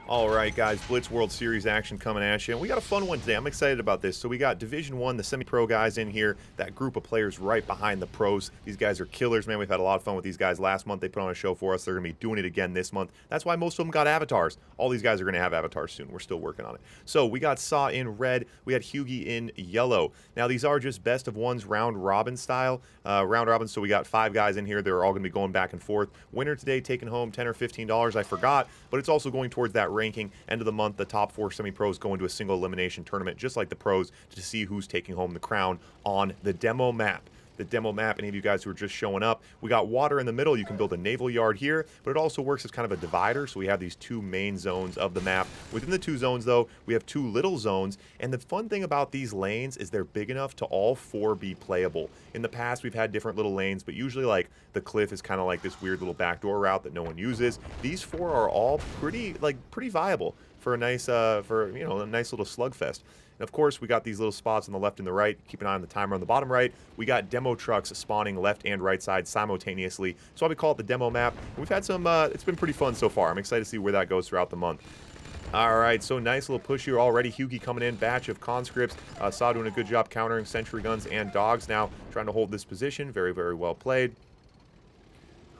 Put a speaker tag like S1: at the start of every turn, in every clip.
S1: All right, guys, Blitz World Series action coming at you. And we got a fun one today. I'm excited about this. So we got Division 1, the semi-pro guys in here, that group of players right behind the pros. These guys are killers, man. We've had a lot of fun with these guys last month. They put on a show for us. They're going to be doing it again this month. That's why most of them got avatars. All these guys are going to have avatars soon. We're still working on it. So we got Saw in red. We had Hughie in yellow. Now, these are just best of ones, round robin style. Round robin, so we got 5 guys in here. They're all going to be going back and forth. Winner today taking home $10 or $15. I forgot, but it's also going towards that ranking. End of the month, the top 4 semi-pros go into a single elimination tournament, just like the pros, to see who's taking home the crown on the demo map. The demo map, any of you guys who are just showing up, we got water in the middle. You can build a naval yard here, but it also works as kind of a divider. So we have these 2 main zones of the map. Within the 2 zones, though, we have 2 little zones. And the fun thing about these lanes is they're big enough to all 4 be playable. In the past, we've had different little lanes, but usually like the cliff is kind of like this weird little backdoor route that no one uses. These 4 are all pretty viable for a nice a nice little slugfest. And of course, we got these little spots on the left and the right. Keep an eye on the timer on the bottom right. We got demo trucks spawning left and right side simultaneously. So we call it the demo map. We've had some, it's been pretty fun so far. I'm excited to see where that goes throughout the month. All right, so nice little push here already. Hughie coming in, batch of conscripts. Saw doing a good job countering sentry guns and dogs now, trying to hold this position. Very, very well played.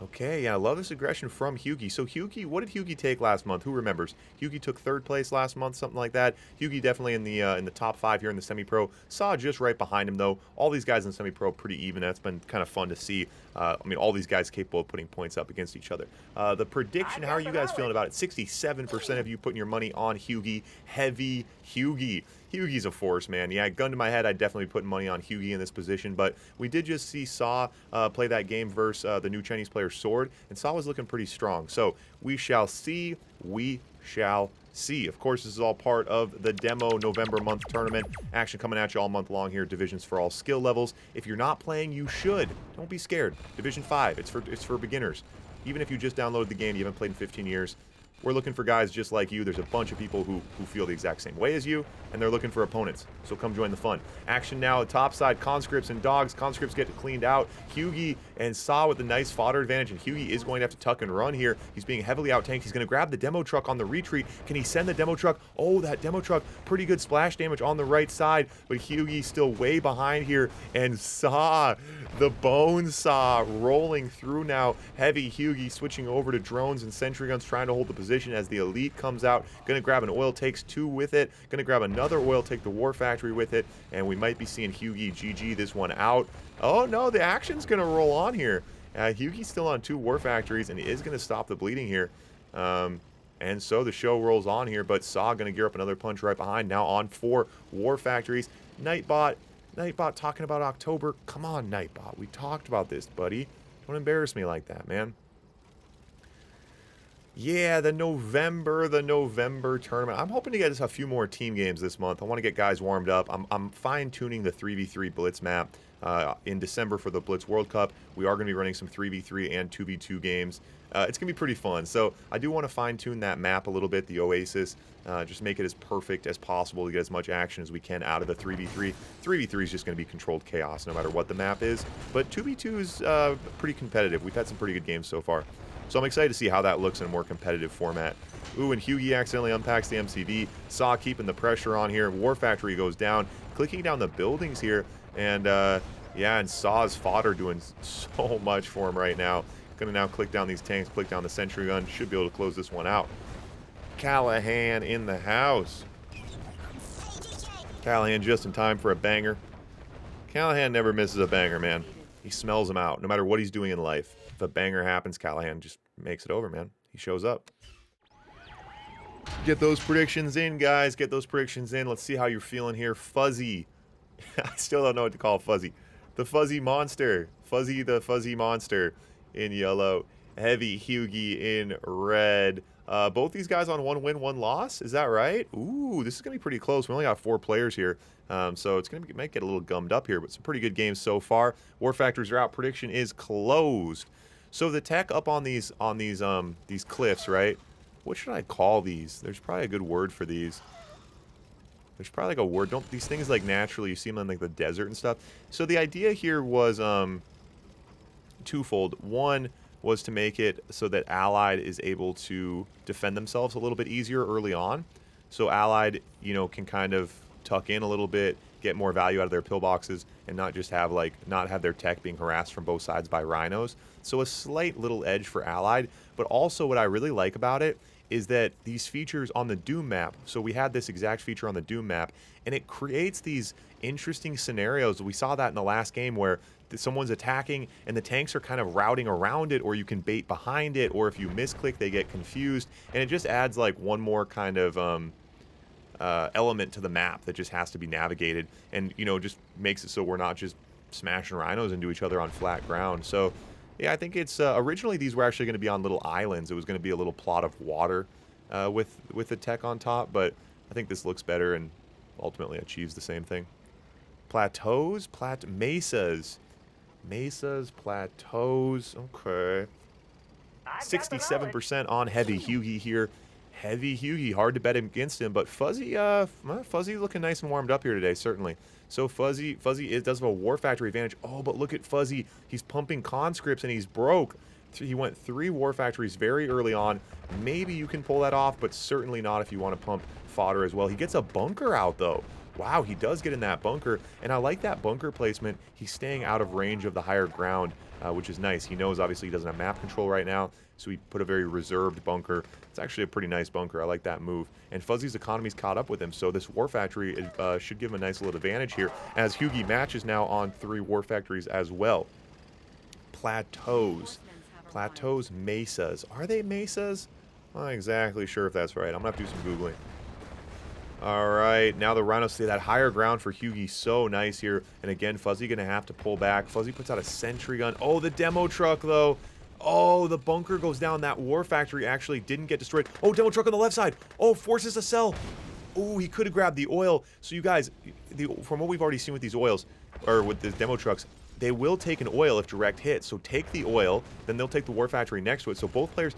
S1: Okay, yeah, I love this aggression from Hughie. So Hughie, what did Hughie take last month? Who remembers? Hughie took 3rd place last month, something like that. Hughie definitely in the top 5 here in the semi-pro. Saw just right behind him though. All these guys in the semi-pro pretty even. That's been kind of fun to see. I mean, all these guys capable of putting points up against each other. The prediction, how are you guys feeling about it? 67% of you putting your money on Hughie. Heavy Hughie. Hughie's a force, man. Yeah, gun to my head, I'd definitely be putting money on Hughie in this position, but we did just see Saw play that game versus the new Chinese player Sword, and Saw was looking pretty strong. So we shall see. We shall see. Of course, this is all part of the demo November month tournament. Action coming at you all month long here. Divisions for all skill levels. If you're not playing, you should. Don't be scared. Division 5, it's for beginners. Even if you just downloaded the game, you haven't played in 15 years, we're looking for guys just like you. There's a bunch of people who feel the exact same way as you, and they're looking for opponents. So come join the fun. Action now at top side. Conscripts and dogs. Conscripts get cleaned out. Hughie and Saw with a nice fodder advantage, and Hughie is going to have to tuck and run here. He's being heavily out-tanked. He's going to grab the demo truck on the retreat. Can he send the demo truck? Oh, that demo truck. Pretty good splash damage on the right side, but Hughie's still way behind here, and Saw, the bone Saw, rolling through now. Heavy Hughie switching over to drones and sentry guns, trying to hold the position as the elite comes out. Gonna grab an oil takes 2 with it. Gonna grab another oil take the war factory with it, and we might be seeing Hughie GG this one out. Oh no, the action's gonna roll on here. Hughie's still on 2 war factories, and he is gonna stop the bleeding here. And so the show rolls on here, but Saw gonna gear up another punch right behind, now on 4 war factories. Nightbot talking about October. Come on, Nightbot, we talked about this, buddy. Don't embarrass me like that, man. Yeah, the November tournament. I'm hoping to get us a few more team games this month. I want to get guys warmed up. I'm fine-tuning the 3v3 Blitz map in December for the Blitz World Cup. We are going to be running some 3v3 and 2v2 games. It's going to be pretty fun. So I do want to fine-tune that map a little bit, the Oasis. Just make it as perfect as possible to get as much action as we can out of the 3v3. 3v3 is just going to be controlled chaos no matter what the map is. But 2v2 is pretty competitive. We've had some pretty good games so far. So I'm excited to see how that looks in a more competitive format. Ooh, and Hughie accidentally unpacks the MCV. Saw keeping the pressure on here. War Factory goes down. Clicking down the buildings here. And, yeah, and Saw's fodder doing so much for him right now. Gonna now click down these tanks, click down the sentry gun. Should be able to close this one out. Callahan in the house. Callahan just in time for a banger. Callahan never misses a banger, man. He smells them out, no matter what he's doing in life. If a banger happens, Callahan just makes it over, man. He shows up. Get those predictions in, guys. Get those predictions in. Let's see how you're feeling here. Fuzzy. I still don't know what to call Fuzzy. The Fuzzy Monster. Fuzzy the Fuzzy Monster in yellow. Heavy Hughie in red. Both these guys on 1 win, 1 loss. Is that right? Ooh, this is going to be pretty close. We only got 4 players here. So it's going to might get a little gummed up here, but some pretty good games so far. War factories are out. Prediction is closed. So the tech up on these cliffs, right? What should I call these? There's probably a good word for these. There's probably like a word. Don't these things like naturally you see them in like the desert and stuff. So the idea here was twofold. One, was to make it so that Allied is able to defend themselves a little bit easier early on. So Allied, you know, can kind of tuck in a little bit, get more value out of their pillboxes, and not just have not have their tech being harassed from both sides by rhinos. So a slight little edge for Allied, but also what I really like about it is that these features on the Doom map, so we had this exact feature on the Doom map, and it creates these interesting scenarios. We saw that in the last game where someone's attacking and the tanks are kind of routing around it, or you can bait behind it, or if you misclick they get confused, and it just adds like one more kind of element to the map that just has to be navigated, and you know, just makes it so we're not just smashing rhinos into each other on flat ground. So yeah, I think it's originally these were actually going to be on little islands. It was going to be a little plot of water with the tech on top, but I think this looks better and ultimately achieves the same thing. Plateaus, mesas, plateaus. Okay, 67% on Heavy Hughie here. Heavy Hughie, hard to bet against him, but Fuzzy, Fuzzy looking nice and warmed up here today, certainly. So Fuzzy does have a War Factory advantage. Oh, but look at Fuzzy. He's pumping conscripts and he's broke. He went 3 War Factories very early on. Maybe you can pull that off, but certainly not if you want to pump fodder as well. He gets a bunker out, though. Wow, he does get in that bunker, and I like that bunker placement. He's staying out of range of the higher ground, which is nice. He knows, obviously, he doesn't have map control right now, so he put a very reserved bunker. It's actually a pretty nice bunker. I like that move. And Fuzzy's economy's caught up with him, so this War Factory should give him a nice little advantage here, as Hughie matches now on 3 War Factories as well. Plateaus, mesas. Are they mesas? I'm not exactly sure if that's right. I'm going to have to do some Googling. All right, now the rhinos stay that higher ground for Hughie. So nice here. And again, Fuzzy going to have to pull back. Fuzzy puts out a sentry gun. Oh, the demo truck, though. Oh, the bunker goes down. That War Factory actually didn't get destroyed. Oh, demo truck on the left side. Oh, forces a sell. Oh, he could have grabbed the oil. So you guys, from what we've already seen with these oils, or with the demo trucks, they will take an oil if direct hit. So take the oil, then they'll take the War Factory next to it. So both players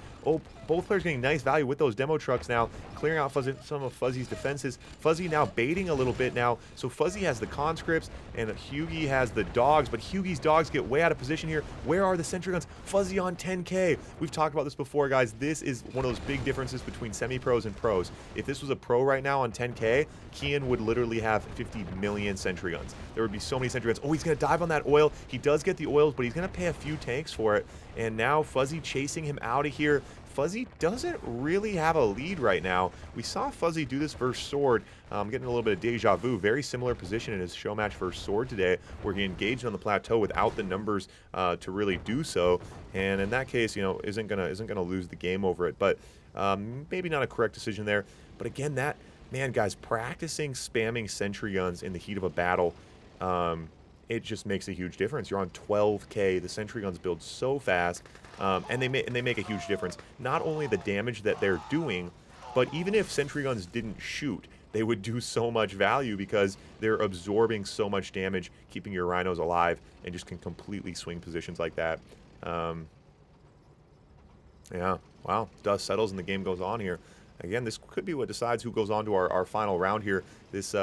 S1: getting nice value with those demo trucks now, clearing out some of Fuzzy's defenses. Fuzzy now baiting a little bit now. So Fuzzy has the conscripts and Hughie has the dogs, but Hughie's dogs get way out of position here. Where are the sentry guns? Fuzzy on 10K. We've talked about this before, guys. This is one of those big differences between semi-pros and pros. If this was a pro right now on 10K, Kian would literally have 50 million sentry guns. There would be so many sentry guns. Oh, he's going to dive on that oil. He does get the oils, but he's going to pay a few tanks for it. And now Fuzzy chasing him out of here. Fuzzy doesn't really have a lead right now. We saw Fuzzy do this versus Sword. Getting a little bit of deja vu. Very similar position in his show match versus Sword today, where he engaged on the plateau without the numbers to really do so. And in that case, you know, isn't gonna lose the game over it. But maybe not a correct decision there. But again, that man, guys, practicing spamming sentry guns in the heat of a battle. It just makes a huge difference. You're on 12K. The sentry guns build so fast, and they make a huge difference. Not only the damage that they're doing, but even if sentry guns didn't shoot, they would do so much value because they're absorbing so much damage, keeping your rhinos alive, and just can completely swing positions like that. Yeah, wow. Dust settles and the game goes on here. Again, this could be what decides who goes on to our final round here. This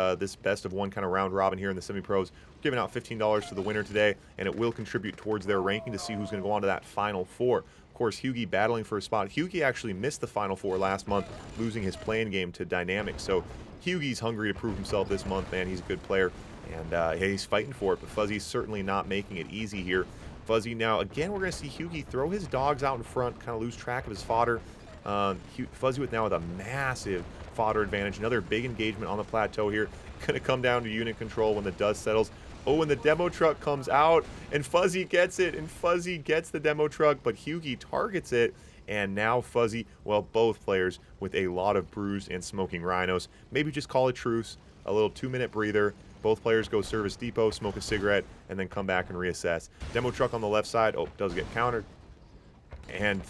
S1: best of one kind of round robin here in the semi-pros. We're giving out $15 to the winner today, and it will contribute towards their ranking to see who's going to go on to that final 4. Of course, Hughie battling for a spot. Hughie actually missed the final 4 last month, losing his playing game to Dynamic. So Hughie's hungry to prove himself this month, man. He's a good player, and he's fighting for it, but Fuzzy's certainly not making it easy here. Fuzzy now, again, we're going to see Hughie throw his dogs out in front, kind of lose track of his fodder. Fuzzy with a massive fodder advantage. Another big engagement on the plateau here. Going to come down to unit control when the dust settles. Oh, and the demo truck comes out, and Fuzzy gets it, and Fuzzy gets the demo truck, but Hughie targets it, and now Fuzzy, well, both players with a lot of bruised and smoking rhinos. Maybe just call a truce, a little 2-minute breather. Both players go service depot, smoke a cigarette, and then come back and reassess. Demo truck on the left side. Oh, does get countered. And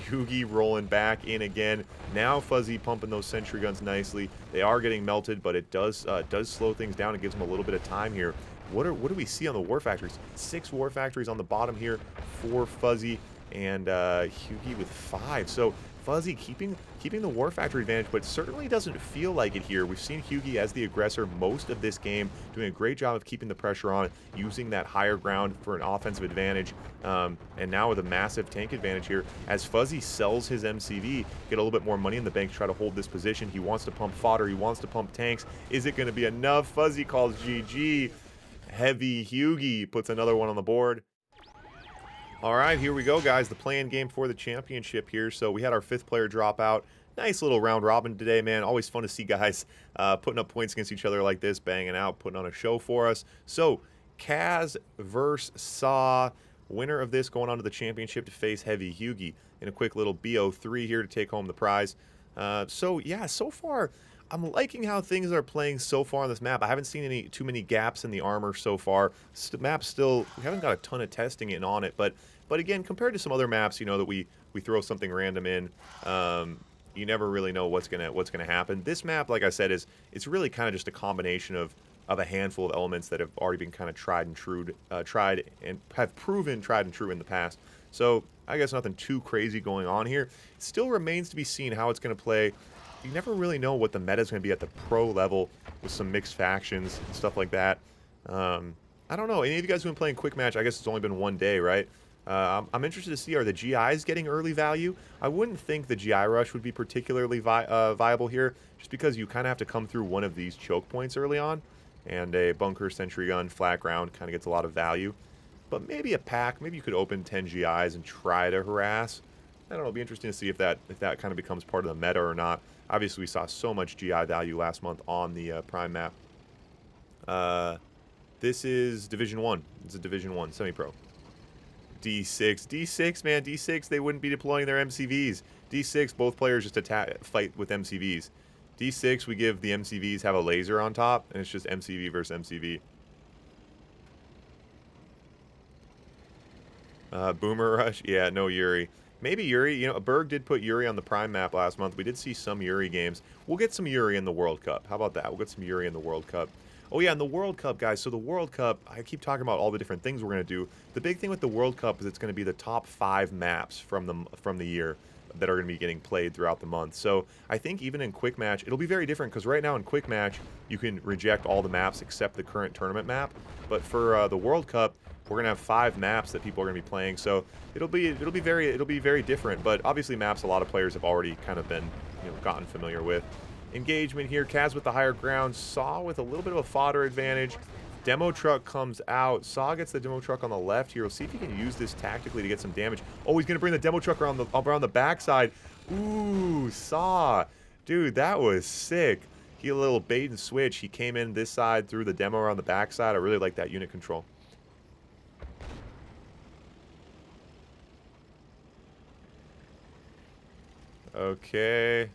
S1: Hughie rolling back in again. Now Fuzzy pumping those sentry guns nicely. They are getting melted, but it does slow things down. It gives them a little bit of time here. What do we see on the War Factories? 6 War Factories on the bottom here for Fuzzy, and Hughie with 5. So Fuzzy keeping the War Factory advantage, but certainly doesn't feel like it here. We've seen Hugi as the aggressor most of this game, doing a great job of keeping the pressure on, using that higher ground for an offensive advantage, and now with a massive tank advantage here, as Fuzzy sells his MCV, get a little bit more money in the bank to try to hold this position. He wants to pump fodder, he wants to pump tanks. Is it going to be enough? Fuzzy calls GG. Heavy Hugi puts another one on the board. All right, here we go, guys. The play-in game for the championship here. So we had our 5th player drop out. Nice little round robin today, man. Always fun to see guys putting up points against each other like this, banging out, putting on a show for us. So Kaz versus Saw. Winner of this going on to the championship to face Heavy Hugi in a quick little BO3 here to take home the prize. So yeah, so far I'm liking how things are playing so far on this map. I haven't seen too many gaps in the armor so far. Map still, we haven't got a ton of testing in on it, but again, compared to some other maps, you know, that we throw something random in, you never really know what's gonna happen. This map, like I said, it's really kind of just a combination of a handful of elements that have already been kind of tried and true in the past. So I guess nothing too crazy going on here. It still remains to be seen how it's going to play. You never really know what the meta is going to be at the pro level with some mixed factions and stuff like that. I don't know. Any of you guys who have been playing Quick Match, I guess it's only been one day, right? I'm interested to see, are the GIs getting early value? I wouldn't think the GI rush would be particularly viable here, just because you kind of have to come through one of these choke points early on, and a bunker, sentry gun, flat ground kind of gets a lot of value. But maybe a pack, maybe you could open 10 GIs and try to harass. I don't know, it'll be interesting to see if that kind of becomes part of the meta or not. Obviously, we saw so much GI value last month on the Prime map. This is Division 1. It's a Division 1 semi-pro. D6, man, D6, they wouldn't be deploying their MCVs. D6, both players just fight with MCVs. D6, we give the MCVs have a laser on top, and it's just MCV versus MCV. Boomer Rush, yeah, no Yuri. Maybe Yuri, you know, Berg did put Yuri on the Prime map last month. We did see some Yuri games. We'll get some Yuri in the World Cup. How about that? We'll get some Yuri in the World Cup. Oh yeah, and the World Cup, guys. So the World Cup, I keep talking about all the different things we're going to do. The big thing with the World Cup is it's going to be the top 5 maps from the year that are going to be getting played throughout the month. So I think even in Quick Match, it'll be very different, because right now in Quick Match, you can reject all the maps except the current tournament map. But for the World Cup, we're going to have 5 maps that people are going to be playing. So it'll be very different. But obviously maps a lot of players have already kind of been, you know, gotten familiar with. Engagement here, Kaz with the higher ground, Saw with a little bit of a fodder advantage. Demo truck comes out. Saw gets the demo truck on the left here. We'll see if he can use this tactically to get some damage. Oh, he's going to bring the demo truck around the backside. Ooh, Saw. Dude, that was sick. He had a little bait and switch. He came in this side, threw the demo around the backside. I really like that unit control. Okay.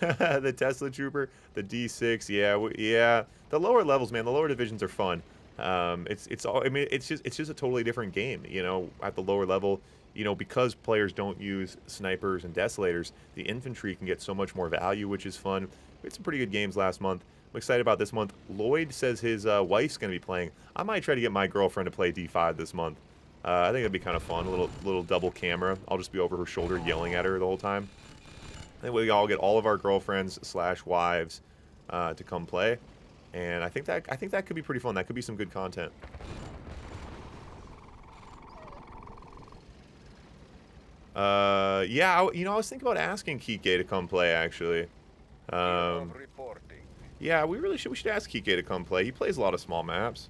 S1: The Tesla Trooper, the D6, yeah. The lower levels, man, the lower divisions are fun. It's all, I mean, it's just a totally different game, you know, at the lower level, you know, because players don't use snipers and desolators, the infantry can get so much more value, which is fun. We had some pretty good games last month. I'm excited about this month. Lloyd says his wife's going to be playing. I might try to get my girlfriend to play D5 this month. I think it'd be kind of fun, a little double camera. I'll just be over her shoulder yelling at her the whole time. I think we all get all of our girlfriends / wives to come play, and I think that could be pretty fun. That could be some good content. Yeah, you know, I was thinking about asking Kike to come play actually. Yeah, we should ask Kike to come play. He plays a lot of small maps.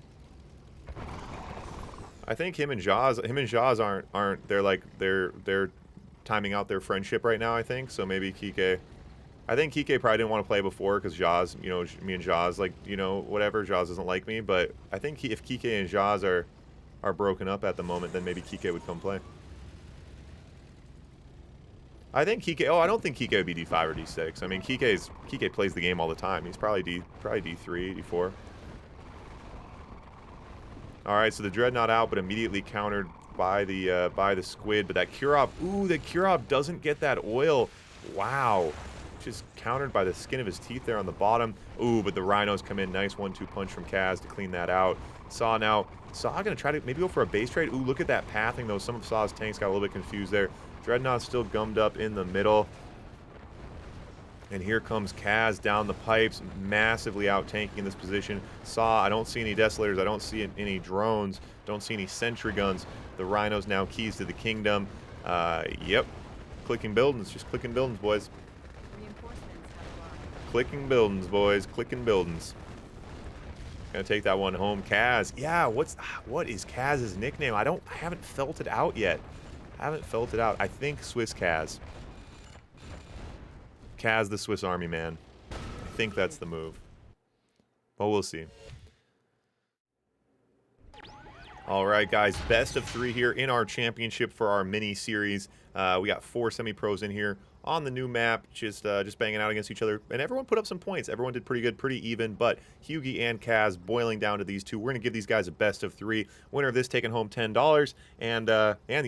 S1: I think him and Jaws aren't they're timing out their friendship right now, I think. So maybe Kike. I think Kike probably didn't want to play before because Jaws, you know, me and Jaws, like, you know, whatever. Jaws doesn't like me, but I think if Kike and Jaws are broken up at the moment, then maybe Kike would come play. I think Kike. Oh, I don't think Kike would be D5 or D6. I mean, Kike plays the game all the time. He's probably D3, D4. All right, so the Dreadnought out, but immediately countered by the Squid. But that Kurov, ooh, the Kurov doesn't get that oil. Wow, just countered by the skin of his teeth there on the bottom. Ooh, but the Rhinos come in, nice 1-2 punch from Kaz to clean that out. Saw gonna try to maybe go for a base trade. Ooh, look at that pathing though. Some of Saw's tanks got a little bit confused there. Dreadnought's still gummed up in the middle. And here comes Kaz down the pipes, massively out-tanking in this position. I don't see any Desolators. I don't see any drones. Don't see any sentry guns. The Rhinos now keys to the kingdom. Yep. Clicking buildings. Just clicking buildings, boys. Clicking buildings, boys. Clicking buildings. Gonna take that one home. Kaz. Yeah, what is Kaz's nickname? I haven't felt it out yet. I think Swiss Kaz. Kaz the Swiss Army man. I think that's the move. But we'll see. All right, guys. Best of 3 here in our championship for our mini-series. We got 4 semi-pros in here on the new map, just banging out against each other. And everyone put up some points. Everyone did pretty good, pretty even. But Hughie and Kaz boiling down to these two. We're going to give these guys a best of 3. Winner of this taking home $10. And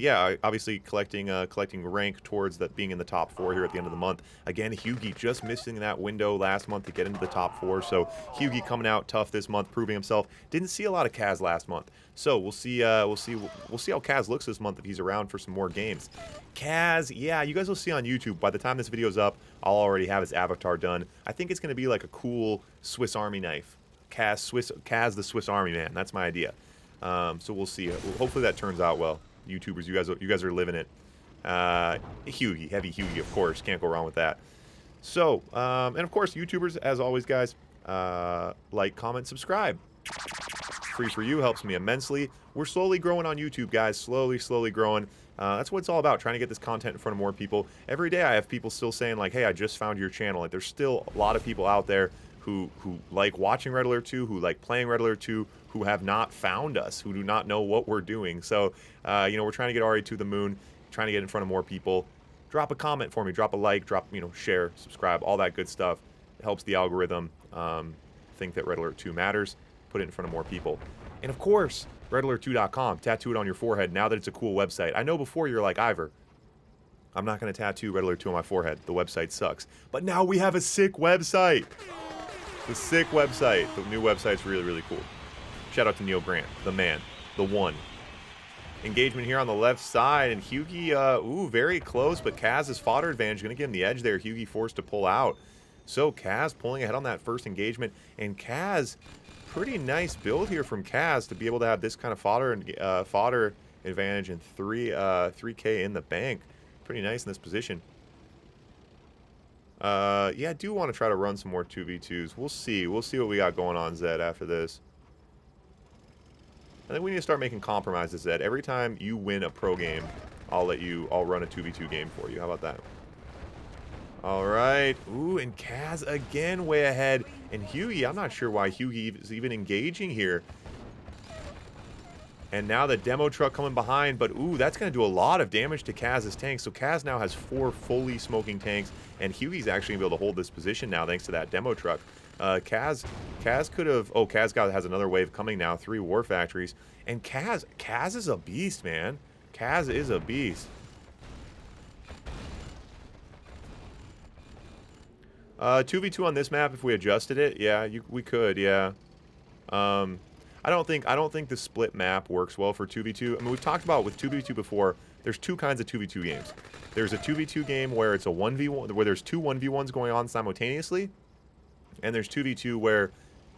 S1: yeah, obviously collecting rank towards that being in the top 4 here at the end of the month. Again, Hughie just missing that window last month to get into the top 4. So Hughie coming out tough this month, proving himself. Didn't see a lot of Kaz last month. So we'll see how Kaz looks this month if he's around for some more games. Kaz, yeah, you guys will see on YouTube. By the time this video's up, I'll already have his avatar done. I think it's going to be like a cool Swiss Army knife. Kaz the Swiss Army man. That's my idea. So we'll see. Hopefully that turns out well. YouTubers, you guys are living it. Hughie, heavy Hughie, of course. Can't go wrong with that. So, and of course, YouTubers, as always, guys, like, comment, subscribe. Free for you, helps me immensely. We're slowly growing on YouTube, guys. Slowly growing. That's what it's all about, trying to get this content in front of more people. Every day I have people still saying, like, hey, I just found your channel. Like, there's still a lot of people out there who like watching Red Alert 2, who like playing Red Alert 2, who have not found us, who do not know what we're doing. So, you know, we're trying to get RA to the moon, trying to get in front of more people. Drop a comment for me, drop a like, share, subscribe, all that good stuff. It helps the algorithm think that Red Alert 2 matters. Put it in front of more people. And of course, redalert2.com. Tattoo it on your forehead now that it's a cool website. I know before you're like, Ivor, I'm not going to tattoo Red Alert 2 on my forehead. The website sucks. But now we have a sick website. The sick website. The new website's really cool. Shout out to Neil Grant, the man, the one. Engagement here on the left side, and Hughie, ooh, very close, but Kaz's fodder advantage going to give him the edge there. Hughie forced to pull out. So Kaz pulling ahead on that first engagement, and Kaz, pretty nice build here from Kaz to be able to have this kind of fodder advantage and 3K in the bank. Pretty nice in this position. Yeah, I do want to try to run some more 2v2s. We'll see what we got going on, Zed, after this. I think we need to start making compromises, Zed. Every time you win a pro game, I'll run a 2v2 game for you. How about that? All right. Ooh, and Kaz again way ahead. And Hughie, I'm not sure why Hughie is even engaging here. And now the demo truck coming behind, but ooh, that's going to do a lot of damage to Kaz's tanks. So Kaz now has 4 fully smoking tanks, and Hughie's actually going to be able to hold this position now thanks to that demo truck. Kaz could have... Oh, Kaz has another wave coming now. 3 war factories. And Kaz is a beast, man. Kaz is a beast. 2v2 on this map if we adjusted it. Yeah, we could, yeah. I don't think the split map works well for 2v2. I mean, we've talked about with 2v2 before, there's 2 kinds of 2v2 games. There's a 2v2 game where it's a 1v1, where there's 2 1v1s going on simultaneously. And there's 2v2 where,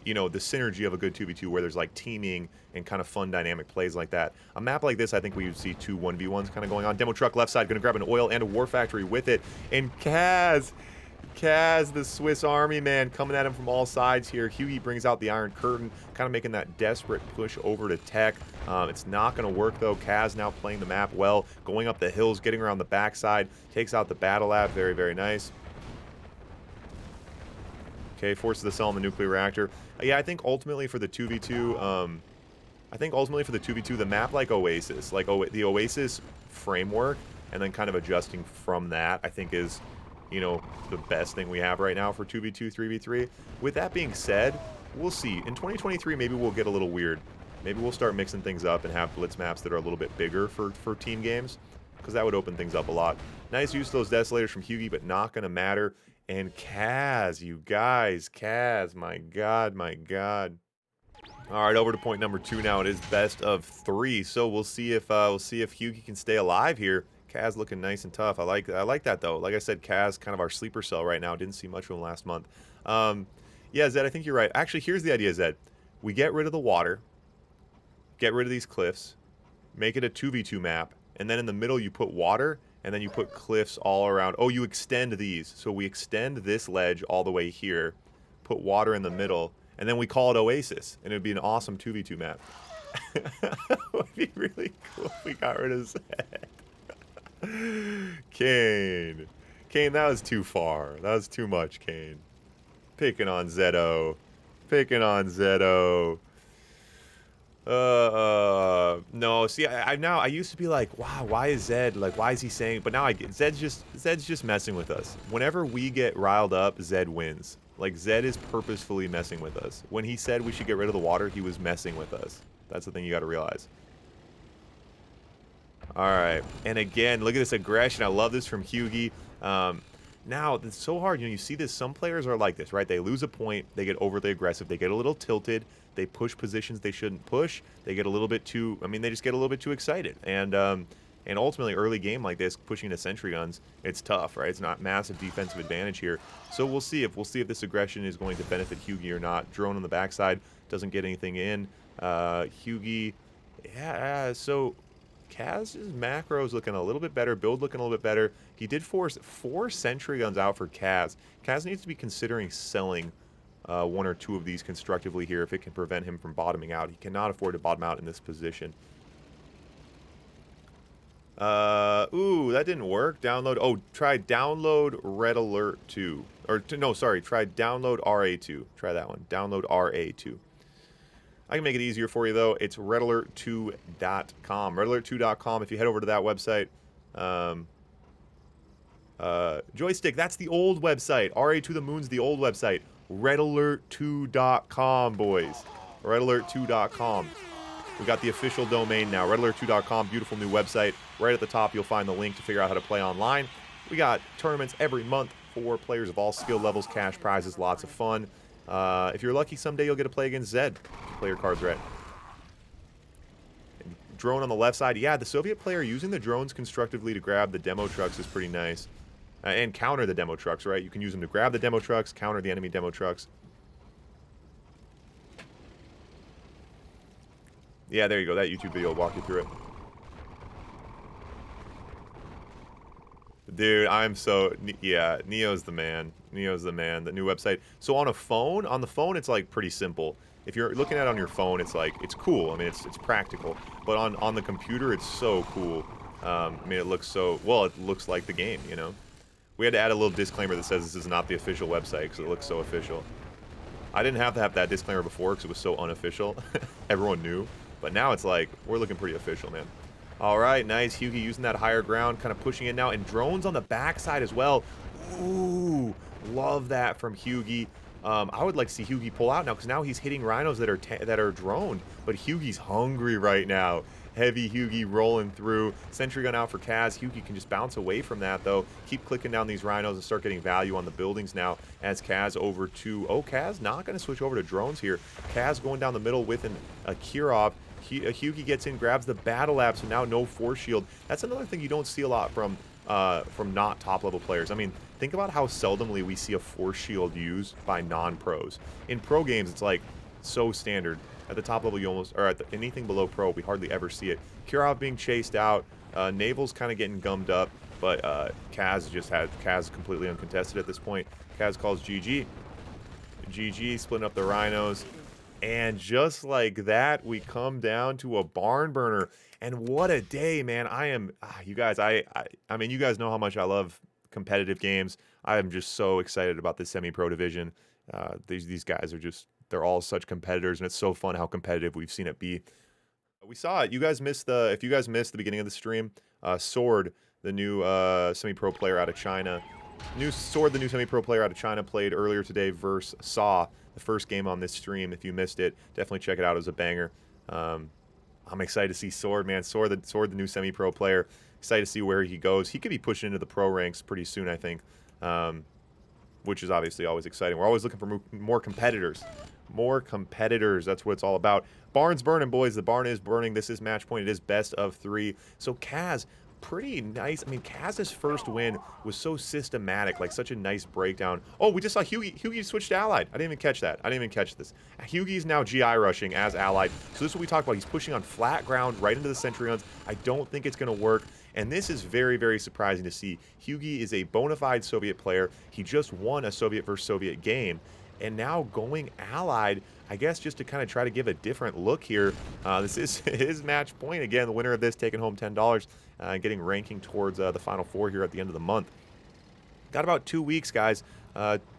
S1: you know, the synergy of a good 2v2 where there's like teaming and kind of fun dynamic plays like that. A map like this, I think we would see 2 1v1s kind of going on. Demo truck left side, gonna grab an oil and a war factory with it. And Kaz, the Swiss Army man, coming at him from all sides here. Hughie brings out the Iron Curtain, kind of making that desperate push over to Tech. It's not going to work, though. Kaz now playing the map well, going up the hills, getting around the backside, takes out the Battle Lab. Very nice. Okay, forces the cell on the nuclear reactor. Yeah, I think ultimately for the 2v2, the map like Oasis, like the Oasis framework, and then kind of adjusting from that, I think is, you know, the best thing we have right now for 2v2, 3v3. With that being said, we'll see. In 2023, maybe we'll get a little weird. Maybe we'll start mixing things up and have blitz maps that are a little bit bigger for team games, because that would open things up a lot. Nice use of those Desolators from Hughie, but not going to matter. And Kaz, you guys, Kaz, my God. All right, over to point number 2 now. It is best of 3, so we'll see if Hughie can stay alive here. Kaz looking nice and tough. I like that though. Like I said, Kaz kind of our sleeper cell right now. Didn't see much of him last month. Yeah, Zed, I think you're right. Actually, here's the idea, Zed. We get rid of the water, get rid of these cliffs, make it a 2v2 map, and then in the middle you put water, and then you put cliffs all around. Oh, you extend these. So we extend this ledge all the way here, put water in the middle, and then we call it Oasis, and it would be an awesome 2v2 map. It would be really cool if we got rid of Zed. Kane. Kane, that was too far. That was too much, Kane. Picking on Zedo. Picking on Zedo. No, see, I used to be like, wow, why is Zed, like, why is he saying, but now I get, Zed's just messing with us. Whenever we get riled up, Zed wins. Like, Zed is purposefully messing with us. When he said we should get rid of the water, he was messing with us. That's the thing you gotta realize. Alright, and again, look at this aggression. I love this from Hughie. Now, it's so hard. You know, you see this. Some players are like this, right? They lose a point. They get overly aggressive. They get a little tilted. They push positions they shouldn't push. They get a little bit too, I mean, they just get a little bit too excited. And ultimately, early game like this, pushing the sentry guns, it's tough, right? It's not massive defensive advantage here. So we'll see if this aggression is going to benefit Hughie or not. Drone on the backside doesn't get anything in. Hughie, yeah, so Kaz's macro is looking a little bit better, build looking a little bit better. He did force 4 sentry guns out for Kaz. Kaz needs to be considering selling 1 or 2 of these constructively here if it can prevent him from bottoming out. He cannot afford to bottom out in this position. Ooh, that didn't work. Try download Red Alert 2. No, sorry, try download RA2. Try that one. Download RA2. I can make it easier for you, though. It's redalert2.com. Redalert2.com. If you head over to that website, Joystick, that's the old website. RA2 the Moon's the old website. Redalert2.com, boys. Redalert2.com. We got the official domain now. Redalert2.com. Beautiful new website. Right at the top, you'll find the link to figure out how to play online. We got tournaments every month for players of all skill levels, cash prizes, lots of fun. If you're lucky, someday you'll get to play against Zed. Play your cards right. And drone on the left side. Yeah, the Soviet player using the drones constructively to grab the demo trucks is pretty nice. And counter the demo trucks, right? You can use them to grab the demo trucks, counter the enemy demo trucks. Yeah, there you go. That YouTube video will walk you through it. Dude, yeah, Neo's the man. Neo's the man. The new website. So on the phone, it's like pretty simple. If you're looking at it on your phone, it's like, it's cool. I mean, it's practical. But on the computer, it's so cool. I mean, it looks like the game, you know? We had to add a little disclaimer that says this is not the official website because it looks so official. I didn't have to have that disclaimer before because it was so unofficial. Everyone knew. But now it's like, we're looking pretty official, man. All right, nice. Hughie using that higher ground, kind of pushing in now. And drones on the backside as well. Ooh, love that from Hughie. I would like to see Hughie pull out now because now he's hitting rhinos that are droned. But Hughie's hungry right now. Heavy Hughie rolling through. Sentry gun out for Kaz. Hughie can just bounce away from that, though. Keep clicking down these rhinos and start getting value on the buildings now as Kaz over to... Oh, Kaz not going to switch over to drones here. Kaz going down the middle with a Kirov. Hughie gets in, grabs the battle app, so now no force shield. That's another thing you don't see a lot from not top-level players. I mean, think about how seldomly we see a force shield used by non-pros. In pro games, it's like so standard. At the top level, you almost, or at anything below pro, we hardly ever see it. Kirov being chased out. Naval's kind of getting gummed up, but Kaz completely uncontested at this point. Kaz calls GG. GG, splitting up the rhinos. And just like that, we come down to a barn burner. And what a day, man. You guys, I mean, you guys know how much I love competitive games. I am just so excited about this semi-pro division. These guys are just, they're all such competitors, and it's so fun how competitive we've seen it be. We saw it. If you guys missed the beginning of the stream, Sword, the new semi-pro player out of China, the new semi-pro player out of China played earlier today versus Saw, the first game on this stream. If you missed it, definitely check it out. It was a banger. I'm excited to see Sword, man. Sword, the new semi-pro player. Excited to see where he goes. He could be pushing into the pro ranks pretty soon, I think, which is obviously always exciting. We're always looking for more competitors. More competitors. That's what it's all about. Barn's burning, boys. The barn is burning. This is match point. It is best of 3. So Kaz pretty nice. I mean, Kaz's first win was so systematic, like such a nice breakdown. Oh, we just saw Hugi. Hugi switched to Allied. I didn't even catch that. I didn't even catch this. Hugi's now GI rushing as Allied. So this is what we talked about. He's pushing on flat ground right into the Centurions. I don't think it's going to work. And this is very, very surprising to see. Hugi is a bona fide Soviet player. He just won a Soviet versus Soviet game. And now going Allied, I guess just to kind of try to give a different look here. This is his match point. Again, the winner of this taking home $10, getting ranking towards the Final Four here at the end of the month. Got about 2 weeks, guys.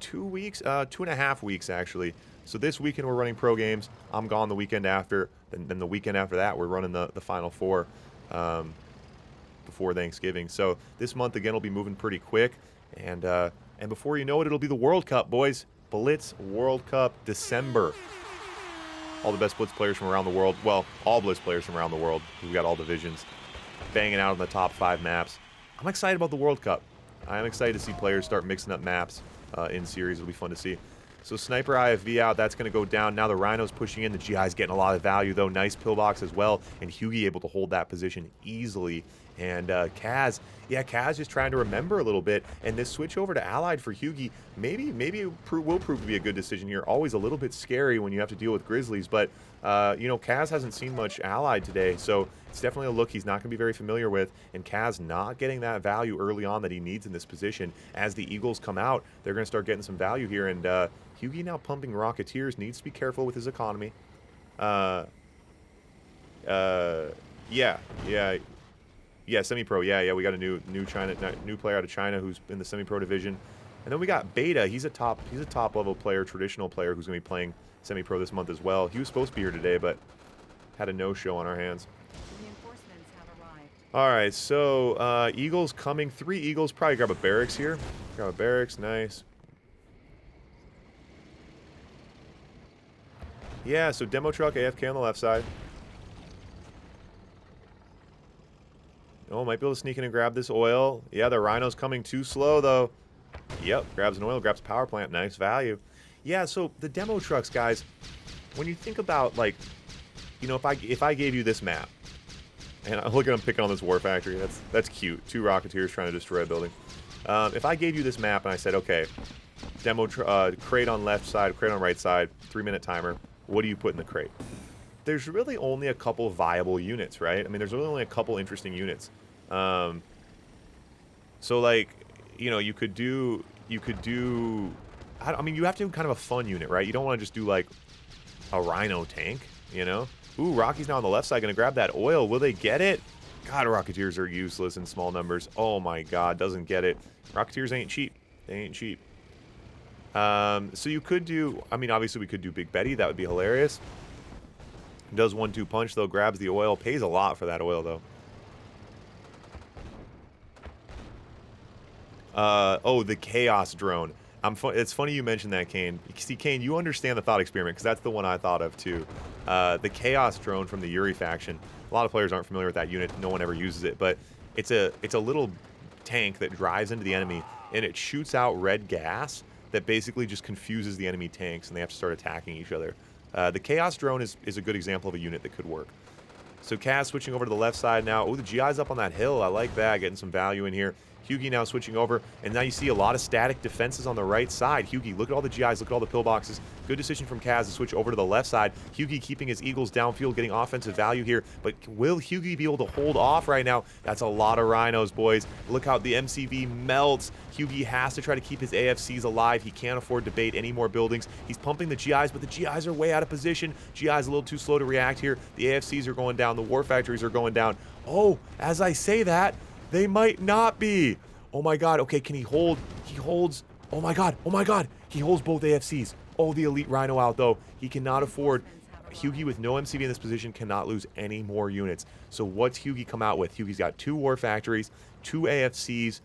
S1: 2 weeks, 2.5 weeks, actually. So this weekend we're running pro games. I'm gone the weekend after. Then the weekend after that, we're running the Final Four before Thanksgiving. So this month, again, will be moving pretty quick. And before you know it, it'll be the World Cup, boys. Blitz World Cup, December. All the best Blitz players from around the world. Well, all Blitz players from around the world. We've got all divisions banging out on the top 5 maps. I'm excited about the World Cup. I'm excited to see players start mixing up maps in series. It'll be fun to see. So Sniper IFV out. That's going to go down. Now the Rhino's pushing in. The GI's getting a lot of value, though. Nice pillbox as well. And Hugi able to hold that position easily. And Kaz, yeah, Kaz just trying to remember a little bit. And this switch over to Allied for Hugi, maybe it will prove to be a good decision here. Always a little bit scary when you have to deal with Grizzlies. But, you know, Kaz hasn't seen much Allied today. So it's definitely a look he's not going to be very familiar with. And Kaz not getting that value early on that he needs in this position. As the Eagles come out, they're going to start getting some value here. And Hugi now pumping Rocketeers. Needs to be careful with his economy. Yeah, semi-pro. Yeah, we got a new player out of China who's in the semi-pro division. And then we got Beta. He's a top level player, traditional player who's going to be playing semi-pro this month as well. He was supposed to be here today, but had a no-show on our hands.
S2: Reinforcements have arrived.
S1: All right, so Eagles coming. 3 Eagles. Probably grab a barracks here. Grab a barracks. Nice. Yeah, so demo truck AFK on the left side. Oh, might be able to sneak in and grab this oil. Yeah, the Rhino's coming too slow, though. Yep, grabs an oil, grabs a power plant. Nice value. Yeah, so the demo trucks, guys, when you think about, like, you know, if I gave you this map, and look at them picking on this war factory. That's cute. 2 Rocketeers trying to destroy a building. If I gave you this map and I said, okay, demo crate on left side, crate on right side, 3-minute timer, what do you put in the crate? There's really only a couple viable units, right? I mean, there's really only a couple interesting units. So, like, you know, you could do, I mean, you have to do kind of a fun unit, right? You don't want to just do, like, a Rhino tank, you know? Ooh, Rocky's now on the left side going to grab that oil. Will they get it? God, Rocketeers are useless in small numbers. Oh, my God, doesn't get it. Rocketeers ain't cheap. They ain't cheap. So you could do, I mean, obviously we could do Big Betty. That would be hilarious. Does 1-2 punch, though. Grabs the oil. Pays a lot for that oil, though. Oh, the Chaos Drone. It's funny you mentioned that, Kane. See, Kane, you understand the thought experiment, because that's the one I thought of, too. The Chaos Drone from the Yuri faction. A lot of players aren't familiar with that unit. No one ever uses it, but it's a little tank that drives into the enemy, and it shoots out red gas that basically just confuses the enemy tanks, and they have to start attacking each other. The Chaos Drone is a good example of a unit that could work. So Kaz switching over to the left side now. Oh, the GI's up on that hill. I like that. Getting some value in here. Hugi now switching over, and now you see a lot of static defenses on the right side. Hugi, look at all the GIs, look at all the pillboxes. Good decision from Kaz to switch over to the left side. Hugi keeping his Eagles downfield, getting offensive value here, but will Hugi be able to hold off right now? That's a lot of Rhinos, boys. Look how the MCV melts. Hugi has to try to keep his AFCs alive. He can't afford to bait any more buildings. He's pumping the GIs, but the GIs are way out of position. GIs a little too slow to react here. The AFCs are going down. The war factories are going down. Oh, as I say that, they might not be. Oh my God. Okay, can he hold? He holds. Oh my God. Oh my God. He holds both AFCs. Oh, the elite Rhino out, though. He cannot afford. Hugi with no MCV in this position cannot lose any more units. So what's Hugi come out with? Hugi's got 2 war factories, 2 AFCs.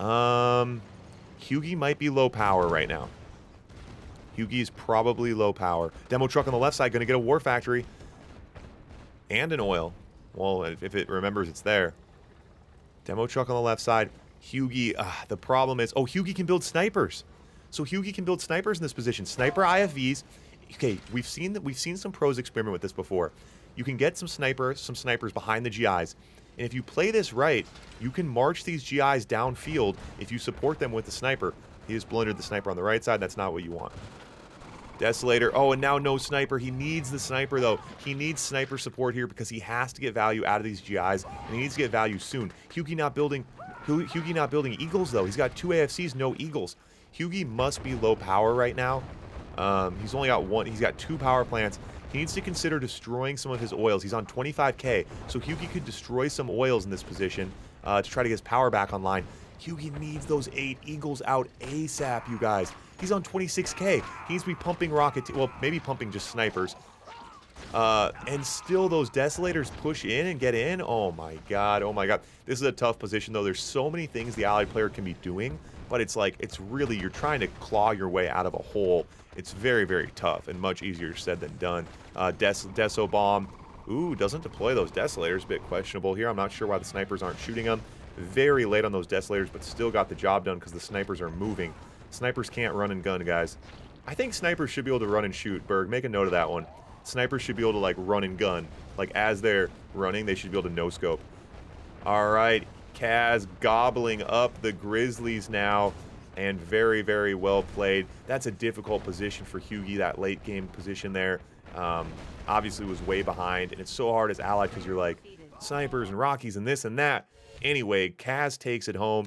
S1: Hugi might be low power right now. Hugi's probably low power. Demo truck on the left side going to get a war factory. And an oil. Well, if it remembers it's there. Demo truck on the left side. Hugi, the problem is, oh, Hugi can build snipers. So Hugi can build snipers in this position. Sniper IFVs. Okay, we've seen some pros experiment with this before. You can get some snipers behind the GIs. And if you play this right, you can march these GIs downfield if you support them with the sniper. He just blundered the sniper on the right side. That's not what you want. Desolator. Oh, and now no sniper. He needs the sniper, though. He needs sniper support here because he has to get value out of these GIs, and he needs to get value soon. Hugie not building eagles, though. He's got 2 AFCs, no eagles. Hugie must be low power right now. He's only got one. He's got 2 power plants. He needs to consider destroying some of his oils. He's on 25k, so Hugie could destroy some oils in this position to try to get his power back online. Hugie needs those 8 eagles out ASAP, you guys. He's on 26k. He needs to be pumping well, maybe pumping just snipers. And still those Desolators push in and get in. Oh my god, oh my god. This is a tough position, though. There's so many things the allied player can be doing, but it's like, it's really, you're trying to claw your way out of a hole. It's very, very tough and much easier said than done. Deso Bomb. Ooh, doesn't deploy those Desolators. A bit questionable here. I'm not sure why the snipers aren't shooting them. Very late on those Desolators, but still got the job done because the snipers are moving. Snipers can't run and gun, guys. I think snipers should be able to run and shoot. Berg, make a note of that one. Snipers should be able to, like, run and gun. Like, as they're running, they should be able to no-scope. All right, Kaz gobbling up the Grizzlies now, and very, very well played. That's a difficult position for Hugie, that late game position there. Obviously was way behind, and it's so hard as allied because you're like, snipers and Rockies and this and that. Anyway, Kaz takes it home.